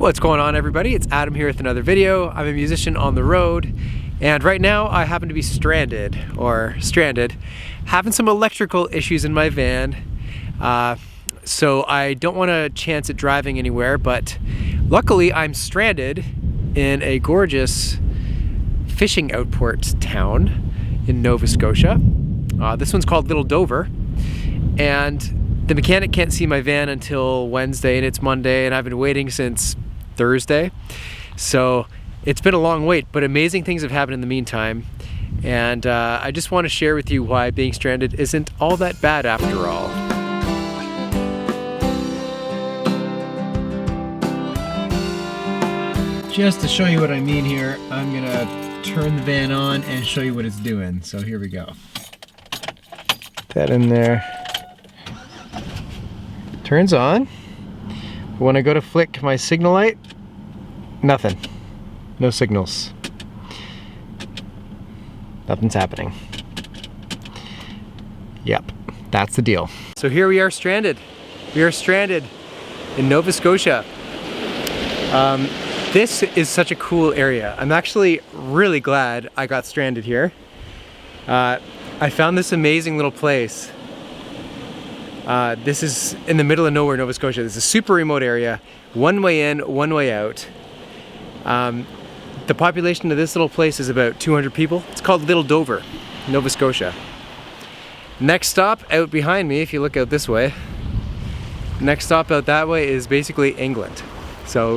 What's going on, everybody? It's Adam here with another video. I'm a musician on the road, and right now I happen to be stranded, having some electrical issues in my van. So I don't want to chance at driving anywhere, but luckily I'm stranded in a gorgeous fishing outport town in Nova Scotia. This one's called Little Dover, and the mechanic can't see my van until Wednesday, and it's Monday, and I've been waiting since Thursday. So it's been a long wait, but amazing things have happened in the meantime, and I just want to share with you why being stranded isn't all that bad after all. Just to show you what I mean here, I'm gonna turn the van on and show you what it's doing. So here we go. Put that in there. Turns on. When I go to flick my signal light, nothing. No signals. Nothing's happening. Yep, that's the deal. So here we are stranded. We are stranded in Nova Scotia. This is such a cool area. I'm actually really glad I got stranded here. I found this amazing little place. This is in the middle of nowhere, Nova Scotia. This is a super remote area. One way in, one way out. The population of this little place is about 200 people. It's called Little Dover, Nova Scotia. Next stop out behind me, if you look out this way, next stop out that way is basically England. So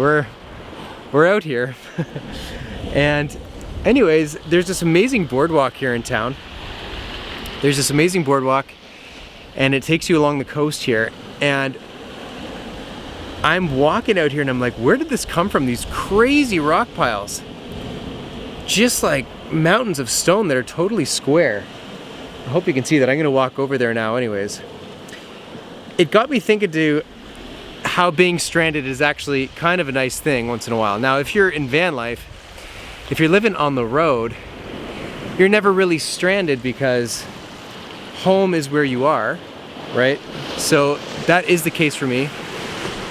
we're out here. And anyways, there's this amazing boardwalk here in town. There's this amazing boardwalk, and it takes you along the coast here, and I'm walking out here and I'm like, where did this come from? These crazy rock piles, just like mountains of stone that are totally square. I hope you can see that. I'm gonna walk over there now anyways. It got me thinking to how being stranded is actually kind of a nice thing once in a while. Now, if you're in van life, if you're living on the road, you're never really stranded because home is where you are, right? So that is the case for me.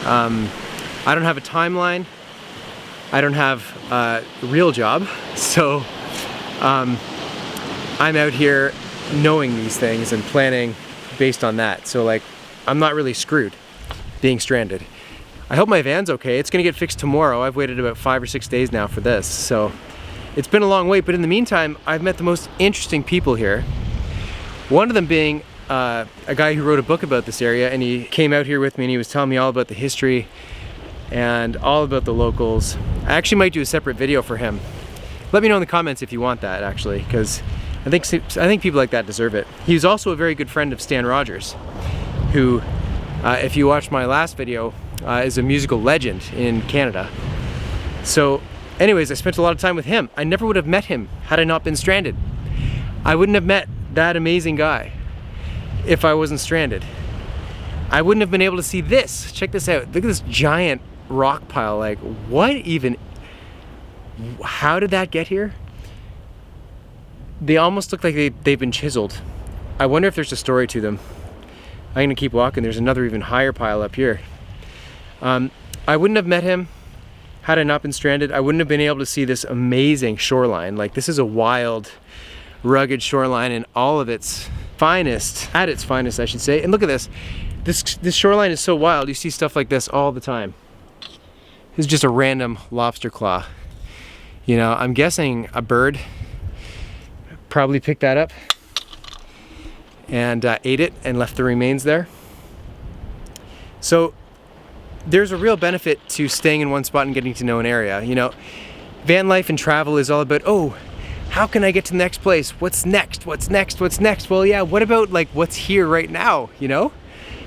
I don't have a timeline. I don't have a real job. So I'm out here knowing these things and planning based on that. So like, I'm not really screwed being stranded. I hope my van's okay. It's gonna get fixed tomorrow. I've waited about 5 or 6 days now for this. So it's been a long wait, but in the meantime, I've met the most interesting people here. One of them being a guy who wrote a book about this area, and he came out here with me and he was telling me all about the history and all about the locals. I actually might do a separate video for him. Let me know in the comments if you want that, actually, because I think people like that deserve it. He was also a very good friend of Stan Rogers, who, if you watched my last video, is a musical legend in Canada. So anyways, I spent a lot of time with him. I never would have met him had I not been stranded. I wouldn't have met that amazing guy if I wasn't stranded. I wouldn't have been able to see this. Check this out. Look at this giant rock pile. Like, what even? How did that get here? They almost look like they've been chiseled. I wonder if there's a story to them. I'm gonna keep walking. There's another even higher pile up here. I wouldn't have met him had I not been stranded. I wouldn't have been able to see this amazing shoreline. Like, this is a wild, rugged shoreline in all of its finest, at its finest, I should say. And look at this. This shoreline is so wild. You see stuff like this all the time. This is just a random lobster claw. You know, I'm guessing a bird probably picked that up and ate it and left the remains there. So there's a real benefit to staying in one spot and getting to know an area. You know, van life and travel is all about, oh, how can I get to the next place? What's next? What's next? What's next? Well, yeah, what about like what's here right now, you know?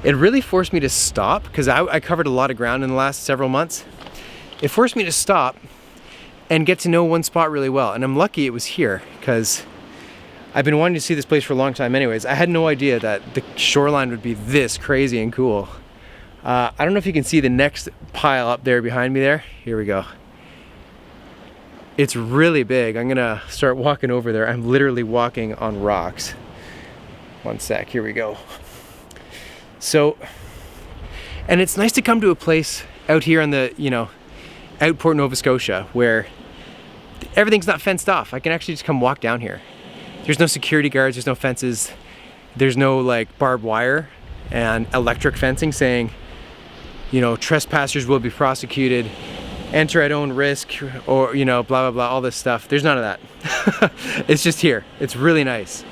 It really forced me to stop, because I covered a lot of ground in the last several months. It forced me to stop and get to know one spot really well. And I'm lucky it was here, because I've been wanting to see this place for a long time anyways. I had no idea that the shoreline would be this crazy and cool. I don't know if you can see the next pile up there behind me there. Here we go. It's really big. I'm gonna start walking over there. I'm literally walking on rocks. One sec, here we go. So, and it's nice to come to a place out here on the, you know, Outport, Nova Scotia, where everything's not fenced off. I can actually just come walk down here. There's no security guards, there's no fences, there's no like barbed wire and electric fencing saying, you know, trespassers will be prosecuted, enter at own risk, or, you know, blah, blah, blah, all this stuff. There's none of that. It's just here. It's really nice.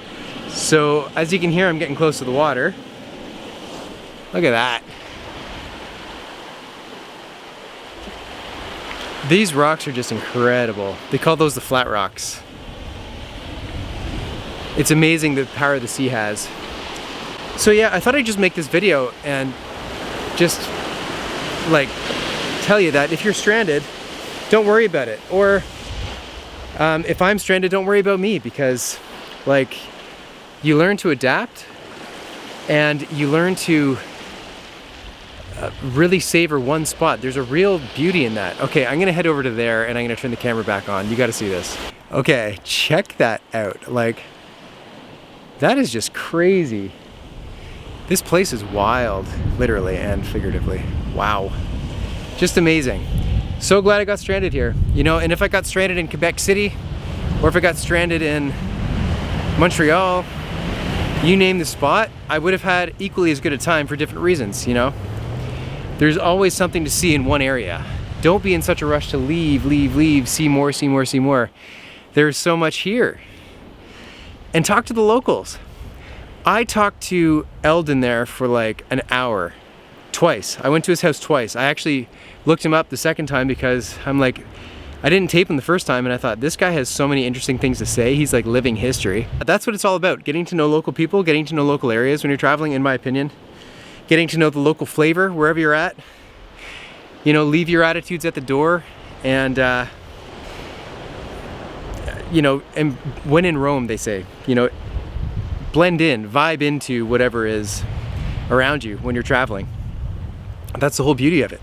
So as you can hear, I'm getting close to the water. Look at that. These rocks are just incredible. They call those the flat rocks. It's amazing the power the sea has. So yeah, I thought I'd just make this video and just like tell you that if you're stranded, don't worry about it. Or if I'm stranded, don't worry about me, because like you learn to adapt and you learn to really savor one spot. There's a real beauty in that. Okay, I'm gonna head over to there and I'm gonna turn the camera back on. You gotta see this. Okay, check that out. Like, that is just crazy. This place is wild, literally and figuratively. Wow. Just amazing. So glad I got stranded here. You know, and if I got stranded in Quebec City, or if I got stranded in Montreal, you name the spot, I would have had equally as good a time for different reasons, you know? There's always something to see in one area. Don't be in such a rush to leave, see more, see more, see more. There's so much here. And talk to the locals. I talked to Eldon there for like an hour, twice. I went to his house twice. I actually looked him up the second time because I'm like, I didn't tape him the first time and I thought, this guy has so many interesting things to say. He's like living history. That's what it's all about. Getting to know local people, getting to know local areas when you're traveling, in my opinion. Getting to know the local flavor wherever you're at. You know, leave your attitudes at the door and, you know, and when in Rome, they say, you know, blend in, vibe into whatever is around you when you're traveling. That's the whole beauty of it.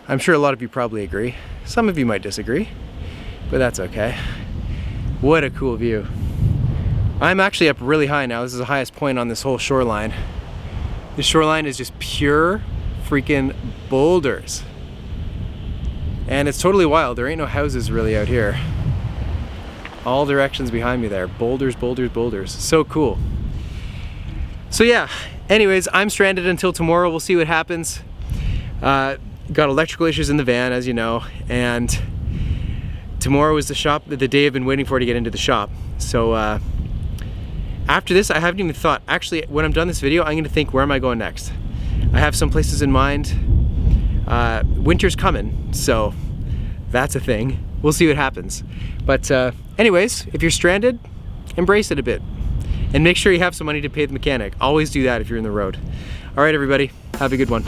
I'm sure a lot of you probably agree. Some of you might disagree, but that's okay. What a cool view. I'm actually up really high now. This is the highest point on this whole shoreline. The shoreline is just pure freaking boulders. And it's totally wild. There ain't no houses really out here. All directions behind me there. Boulders, boulders, boulders. So cool. So yeah, anyways, I'm stranded until tomorrow. We'll see what happens. Got electrical issues in the van, as you know, and tomorrow is the day I've been waiting for to get into the shop. So after this, I haven't even thought. Actually, when I'm done this video, I'm gonna think, where am I going next? I have some places in mind. Winter's coming, so that's a thing. We'll see what happens. But anyways, if you're stranded, embrace it a bit. And make sure you have some money to pay the mechanic. Always do that if you're in the road. All right, everybody, have a good one.